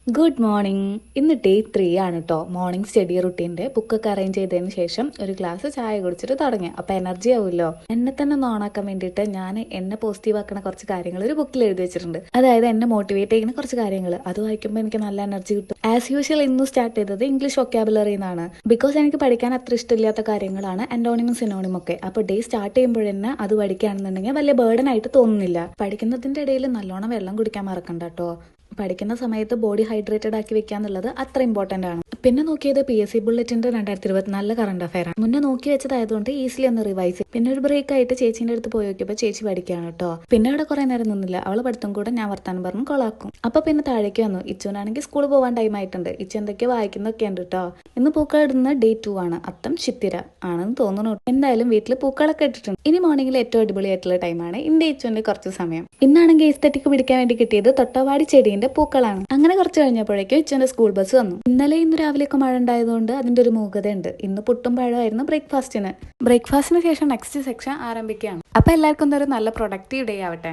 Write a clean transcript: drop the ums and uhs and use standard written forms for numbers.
Good morning. ഇന്ന് day 3 ആണ് കേട്ടോ. മോർണിംഗ് സ്റ്റഡി റുട്ടീൻ്റെ ബുക്കൊക്കെ അറേഞ്ച് ചെയ്തതിന് ശേഷം ഒരു ഗ്ലാസ് ചായ കുടിച്ചിട്ട് തുടങ്ങി. അപ്പോൾ എനർജി ആവുമല്ലോ. എന്നെ തന്നെ ഒന്ന് ഓണാക്കാൻ വേണ്ടിയിട്ട് ഞാൻ എന്നെ പോസിറ്റീവ് ആക്കുന്ന കുറച്ച് കാര്യങ്ങൾ ഒരു ബുക്കിൽ എഴുതി വെച്ചിട്ടുണ്ട്. അതായത് എന്നെ മോട്ടിവേറ്റ് ചെയ്യുന്ന കുറച്ച് കാര്യങ്ങൾ. അത് വായിക്കുമ്പോൾ എനിക്ക് നല്ല എനർജി കിട്ടും. ആസ് യൂഷ്വൽ ഇന്ന് സ്റ്റാർട്ട് ചെയ്തത് ഇംഗ്ലീഷ് വൊക്കാബുലറി എന്നാണ്. ബിക്കോസ് എനിക്ക് പഠിക്കാൻ അത്ര ഇഷ്ടമില്ലാത്ത കാര്യങ്ങളാണ് അന്റോണിമും സിനോണിമും ഒക്കെ. അപ്പോൾ ഡേ സ്റ്റാർട്ട് ചെയ്യുമ്പോൾ തന്നെ അത് പഠിക്കുകയാണെന്നുണ്ടെങ്കിൽ വലിയ ബേർഡൻ ആയിട്ട് തോന്നുന്നില്ല. പഠിക്കുന്നതിൻ്റെ ഇടയിൽ നല്ലോണം വെള്ളം കുടിക്കാൻ മറക്കണ്ട കേട്ടോ. പഠിക്കുന്ന സമയത്ത് ബോഡി ഹൈഡ്രേറ്റഡ് ആക്കി വെക്കുക എന്നുള്ളത് അത്ര ഇമ്പോർട്ടൻ്റ് ആണ്. പിന്നെ നോക്കിയത് PSC ബുള്ളറ്റിന്റെ 2024 കറണ്ട് അഫയർ ആണ്. മുന്നേ നോക്കി വെച്ചതായതുകൊണ്ട് ഈസിലി ഒന്ന് റിവൈസ് ചെയ്യും. പിന്നെ ഒരു ബ്രേക്ക് ആയിട്ട് ചേച്ചീൻ്റെ അടുത്ത് പോയി നോക്കിയപ്പോൾ ചേച്ചി പഠിക്കുകയാണ് കേട്ടോ. പിന്നെ അവിടെ കുറെ നേരം നിന്നില്ല. അവള് പഠിത്തം കൂടെ ഞാൻ വർത്താനം പറഞ്ഞ് കൊളാക്കും. അപ്പൊ പിന്നെ താഴേക്ക് വന്നു. ഇച്ചുനാണെങ്കിൽ സ്കൂളിൽ പോകാൻ ടൈം ആയിട്ടുണ്ട്. ഇച്ചു എന്തൊക്കെയോ വായിക്കുന്നൊക്കെ ഉണ്ട് കേട്ടോ. ഇന്ന് പൂക്കൾ ഇടുന്ന ഡേ 2 ആണ്. അത്തം ചിത്തിര ആണെന്ന് തോന്നുന്നു. എന്തായാലും വീട്ടിൽ പൂക്കളൊക്കെ ഇട്ടിട്ടുണ്ട്. ഇനി മോർണിംഗിൽ ഏറ്റവും അടിപൊളിയായിട്ടുള്ള ടൈമാണ് ഇന്റെ ഇച്ചുവിന്റെ കുറച്ച് സമയം. ഇന്നാണെങ്കിൽ എസ്തെറ്റിക് പിടിക്കാൻ വേണ്ടി കിട്ടിയത് തൊട്ടവാടി ചെടീന്റെ പൂക്കളാണ്. അങ്ങനെ കുറച്ച് കഴിഞ്ഞപ്പോഴേക്കും ഇച്ചുവിന്റെ സ്കൂൾ ബസ് വന്നു. ഇന്ന് രാവിലെയൊക്കെ മഴ ഉണ്ടായതുകൊണ്ട് അതിന്റെ ഒരു മൂകതയുണ്ട്. ഇന്ന് പുട്ടും പഴമായിരുന്നു ബ്രേക്ക്ഫാസ്റ്റിന് ശേഷം നെക്സ്റ്റ് സെക്ഷൻ ആരംഭിക്കുകയാണ്. അപ്പൊ എല്ലാവർക്കും ഒരു നല്ല പ്രൊഡക്റ്റീവ് ഡേ ആവട്ടെ.